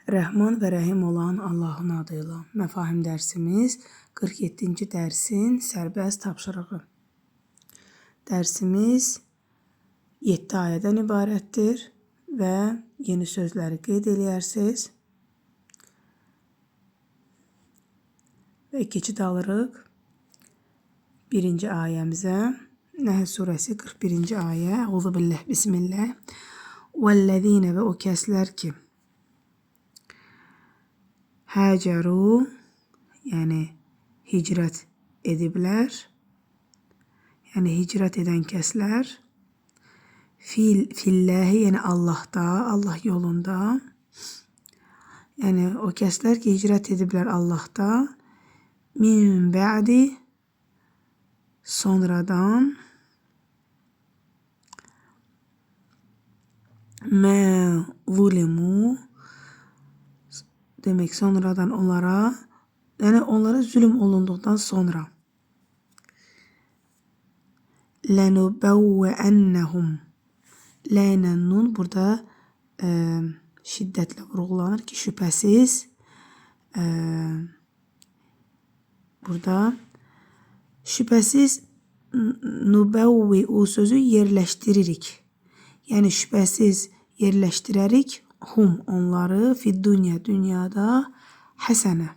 Rəhman və Rəhim olan Allahın adıyla. Məfahim dərsimiz 47-ci dərsin sərbəst tapşırığı. Dərsimiz 7 ayədən ibarətdir və yeni sözləri qeyd eləyərsiniz. Və keçid alırıq birinci ayəmizə. Nəhl surəsi 41-ci ayə. Euzubillah, bismillah. Vəllezine və o kəslər ki həcəru, yəni hicrət ediblər, yəni hicrət edən kəslər, filləhi, yəni Allahda, Allah yolunda, yəni o kəslər ki hicrət ediblər Allahda, min bə'di, sonradan, mə zulimu, demək sonradan onlara, yəni onlara zülm olunduqdan sonra. Lənubəvvəənnəhum. Ləylə nun burada şiddətlə vurğulanır ki, şübhəsiz burada şübhəsiz nubəvvi o sözü yerləşdiririk. Yəni şübhəsiz yerləşdirərik hum onları fid dünya dünyada həsənə.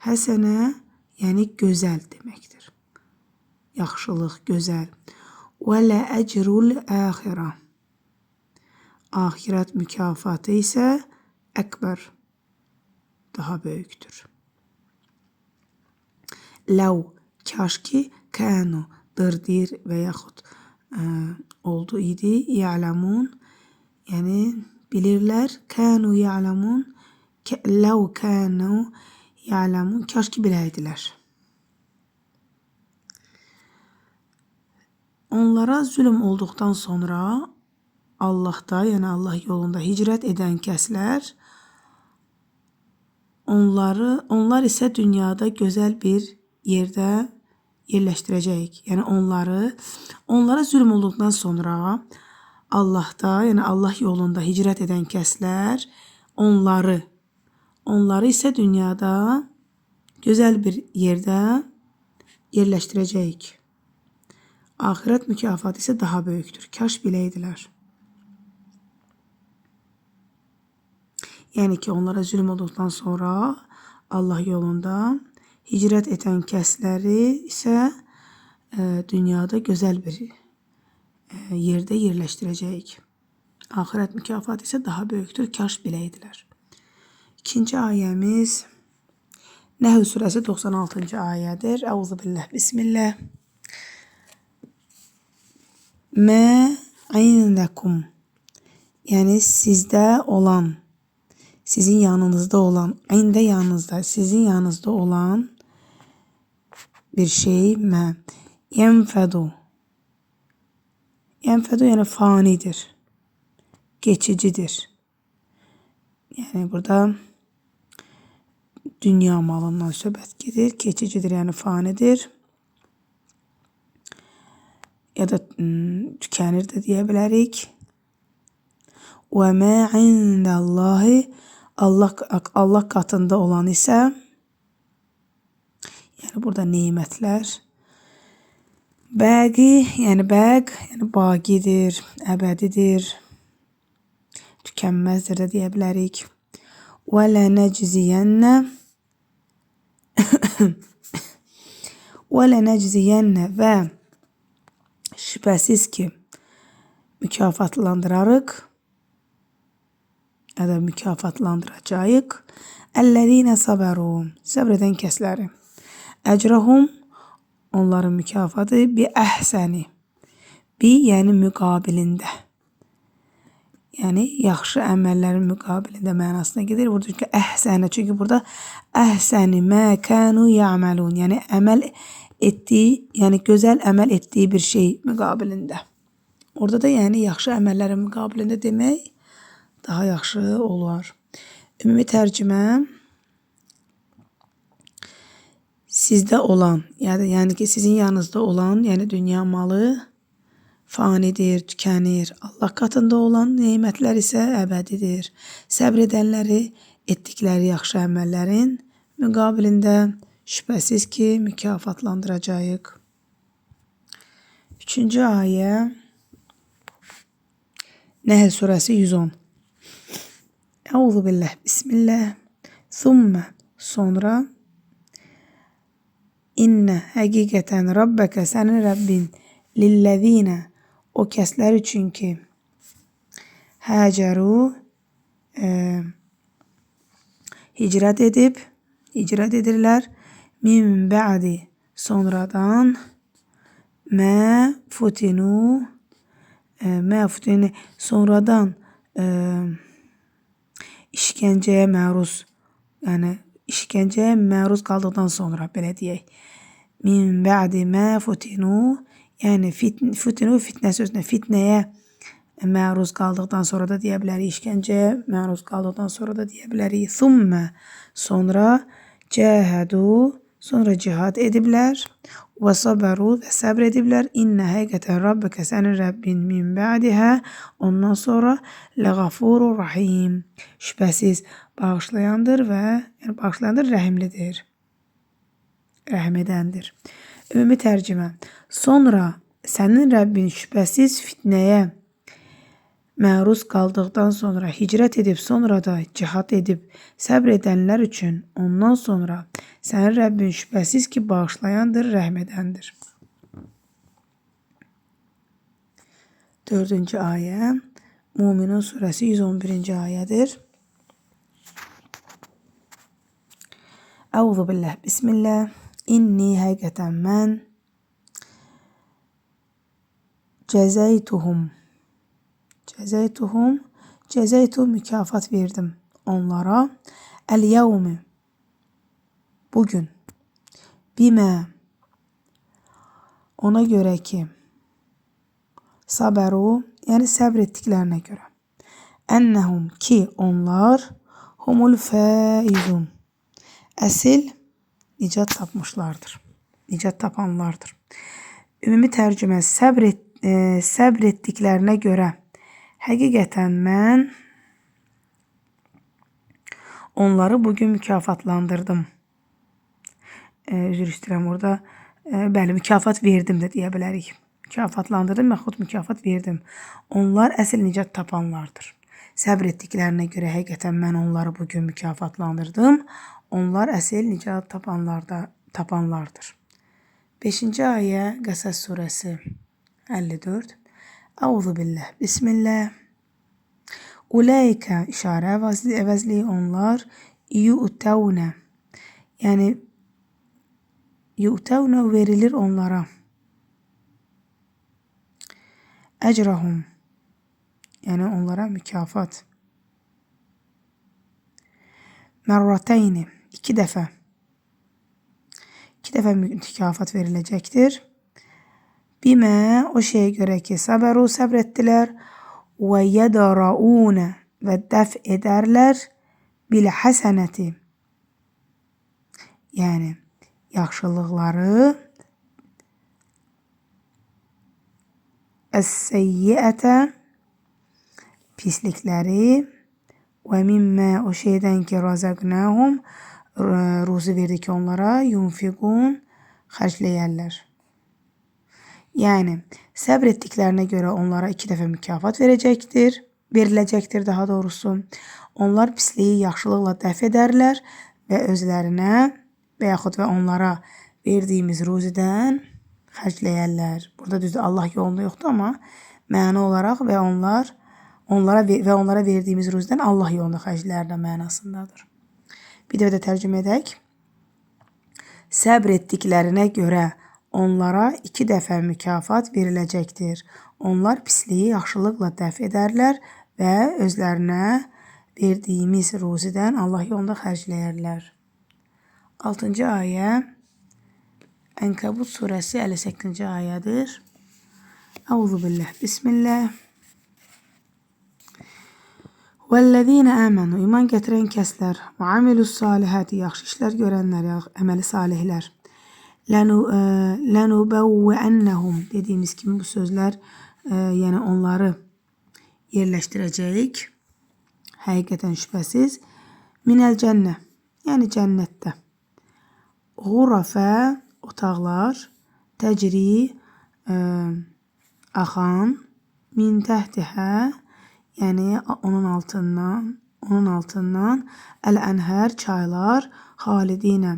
Həsənə yəni gözəl deməkdir. Yaxşılıq, gözəl. Və lə əcrul əxirə. Axirət mükafatı isə əkbər, daha böyükdür. Ləv, kaş ki, kənu, dırdir və yaxud oldu idi, ya'ləmun, yəni bilirlər, kənu ya'ləmun, ləv kənu ya'ləmun, kaş ki biləydilər. Onlara zülm olduqdan sonra Allahda, yəni Allah yolunda hicrət edən kəslər, onlar isə dünyada gözəl bir yerdə yerləşdirəcəyik. Yəni onlara zülm olduqdan sonra Allahda, yəni Allah yolunda hicrət edən kəslər, onları isə dünyada gözəl bir yerdə yerləşdirəcəyik. Axirət mükafatı isə daha böyükdür. Kaş biləydilər. Yəni ki, onlara zülm olduqdan sonra Allah yolunda hicrət edən kəsləri isə dünyada gözəl bir yerdə yerləşdirəcəyik. Axirət mükafatı isə daha böyükdür. Kaş biləydilər. İkinci ayəmiz Nəhl surəsi 96-cı ayədir. Euzubillah, bismillah. Mə indəkum, yəni sizdə olan, sizin yanınızda olan, ində yanınızda, sizin yanınızda olan bir şey mə. Yənfədu. Yənfədu yəni fanidir, geçicidir. Yəni burada dünya malından söhbət gedir, keçicidir, yəni fanidir. Ya da tükənir də deyə bilərik. Və mə indəllahi, Allah katında olan isə, yəni burada nemətlər, bəqi, yəni bəq, yəni baqidir, əbədidir, tükənməzdir də deyə bilərik. Və lənəcziyənnə və lənəcziyənnə və şübhəsiz ki mükafatlandırarıq ya da mükafatlandıracağıq əlləzinə sabəru, səbr edən kəsləri. Əcrahum, onların mükafatı bi əhsəni, bi yəni müqabilində, yəni yaxşı əməllərin müqabilində mənasına gedir. Burada çünki əhsəni, çünki burada əhsəni mə kənu ya'məlun, yəni əməl etdiyi, yəni gözəl əməl etdiyi bir şey müqabilində. Orada da yəni yaxşı əməllərin müqabilində demək daha yaxşı olar. Ümumi tərcümə sizdə olan, yəni ki sizin yanınızda olan, yəni dünya malı fanidir, tükənir. Allah katında olan nemətlər isə əbədidir. Səbr edənləri etdikləri yaxşı əməllərin müqabilində şübhəsiz ki, mükafatlandıracağıq. 3-cü ayə Nəhl surəsi 110. Əuzu billah, bismillah, thumma, sonra, İnnə, həqiqətən, Rabbəkə, sənin Rəbbin, lilləzinə, o kəslər üçün ki, həcəru, hicrət edirlər, min bə'di, sonradan, sonradan işgəncəyə məruz, yəni işgəncəyə məruz qaldıqdan sonra, belə deyək. Min bə'di mə futinu, yəni futinu fitnə sözünə, fitnəyə məruz qaldıqdan sonra da deyə bilərik, işgəncəyə məruz qaldıqdan sonra da deyə bilərik. Thummə, sonra cəhədu, sonra cihad ediblər. Və sabəru, və səbr ediblər. İnnə həqiqətən Rabbəkə, sənin Rəbbin min bə'dihə, ondan sonra ləğafurur rahim, şübhəsiz bağışlayandır və rəhimlidir, rəhm edəndir. Ümumi tərcümə. Sonra sənin Rəbbin şübhəsiz fitnəyə məruz qaldıqdan sonra hicrət edib, sonra da cihad edib, səbr edənlər üçün ondan sonra sənin Rəbbin şübhəsiz ki, bağışlayandır, rəhm edəndir. 4-cü ayə Müminun surəsi 111-ci ayədir. Əuzu billah, bismillah, inni həqiqətən mən cəzəytu mükafat verdim onlara. Əl-yəvmi, bugün, bimə, ona görə ki, sabəru, yəni səbr etdiklərinə görə. Ennəhum, ki, onlar, humul fəizun, əsl nicat tapmışlardır, nicat tapanlardır. Ümumi tərcümə, səbr etdiklərinə görə həqiqətən mən onları bugün mükafatlandırdım. Üzr istəyirəm, orada bəli, mükafat verdim də deyə bilərik. Mükafatlandırdım, yaxud mükafat verdim. Onlar əsl nicat tapanlardır. Səbr etdiklərinə görə həqiqətən mən onları bugün mükafatlandırdım. Onlar əsl nicat tapanlardır. 5-ci ayə Qəsəs surəsi 54. Əuzu billah, bismillah. Uləykə, işarə əvəzli onlar, yu'təvnə, yəni yu'təvnə verilir onlara. Əcrahum, yəni onlara mükafat. Mərratəyni, 2 dəfə. 2 dəfə mükafat veriləcəkdir. Bimə, o şeyə görə ki, səbəru, səbr etdilər. Və yədarəunə, və dəf edərlər. Bilə həsənəti, yəni yaxşılıqları. Əs-səyyiətə, pislikləri. Və mimmə, o şeydən ki, razəqnəhum, ruzi verdik onlara, yunfiqun, xərcləyərlər. Yəni, səbr etdiklərinə görə onlara 2 dəfə mükafat veriləcəkdir daha doğrusu. Onlar pisliyi yaxşılıqla dəf edərlər və özlərinə və yaxud və onlara verdiyimiz ruzidən xərcləyərlər. Burada düzdür, Allah yolunda yoxdur, amma məna olaraq və onlara verdiyimiz ruzidən Allah yolunda xərcləyərlər mənasındadır. Bir də tərcümə edək. Səbr etdiklərinə görə onlara 2 dəfə mükafat veriləcəkdir. Onlar pisliyi yaxşılıqla dəf edərlər və özlərinə verdiyimiz ruzidən Allah yolunda xərcləyərlər. 6-cı ayə Ənkəbut surəsi 58-ci ayədir. Əuzu billah, bismillah. Vəllezine əmənu, iman gətirən kəslər, və amilus salihəti, yaxşı işlər görənlər, əməli salihlər. Lənubəvvəənnəhum, dediyimiz kimi bu sözlər yəni onları yerləşdirəcəyik. Həqiqətən şübhəsiz. Minəl cənnə, yəni cənnətdə. Ğurafə, otaqlar, təcri, axan, min təhtihə, yəni onun altından, əl-ənhər, çaylar, xalidinə,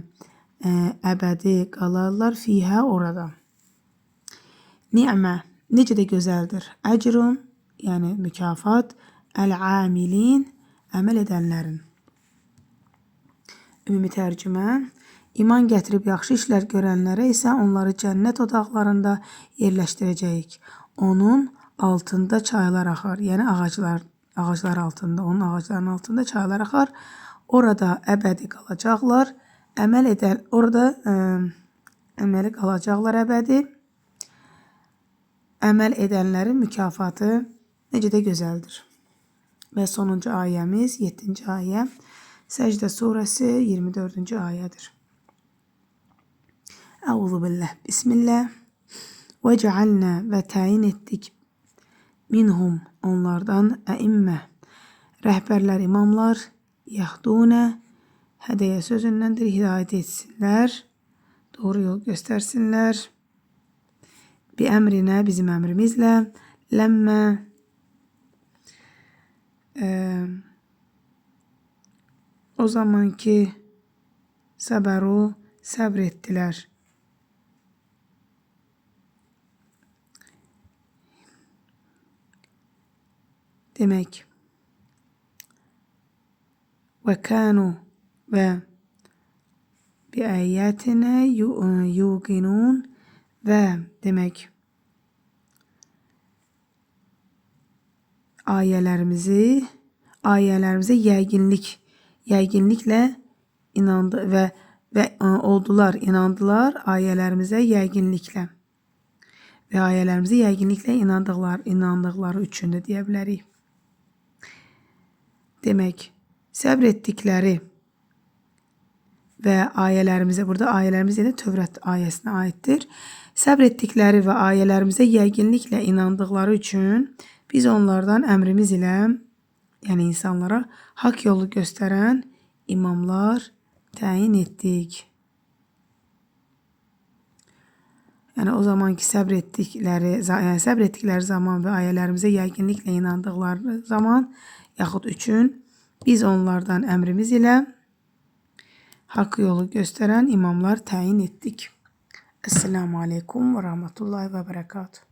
əbədi qalarlar, fiyhə, orada. Ni'mə, necə də gözəldir. Əcrun, yəni mükafat, əl-amilin, əməl edənlərin. Ümumi tərcümə, iman gətirib yaxşı işlər görənlərə isə onları cənnət otaqlarında yerləşdirəcəyik. Onun altında çaylar axar, yəni ağaclar altında, onun ağacların altında çaylar axar. Orada əbədi qalacaqlar, əməli qalacaqlar əbədi. Əməl edənlərin mükafatı necə də gözəldir. Və sonuncu ayəmiz 7-ci ayə. Səcdə surəsi 24-cü ayədir. Əuzu billah. Bismillah. Və cəalnə və təyin etdik minhum onlardan əimmə rəhbərlər, imamlar, yahdunə hədəyə sözündəndir, hidayət etsinlər, doğru yol göstərsinlər. Bi əmrinə, bizim əmrimizlə, ləmmə o zaman ki səbəru, səbr etdilər. Demək, və kənu və bi əyyətinə yuqinun və demək, ayələrimizə yəqinliklə inandı və oldular, inandılar ayələrimizə yəqinliklə və ayələrimizə yəqinliklə inandıqları üçün də deyə bilərik. Demək, səbr etdikləri və ayələrimizə, burada ayələrimiz də Tövrət ayəsinə aiddir. Səbr etdikləri və ayələrimizə yəqinliklə inandıqları üçün biz onlardan əmrimiz ilə, yəni insanlara haqq yolu göstərən imamlar təyin etdik. Yəni o zaman ki səbr etdikləri zaman və ayələrimizə yəqinliklə inandıqları zaman yaxud üçün biz onlardan əmrimiz ilə haqq yolu göstərən imamlar təyin etdik. Esselamu aleykum və rahmetullahi və bərəkatuhu.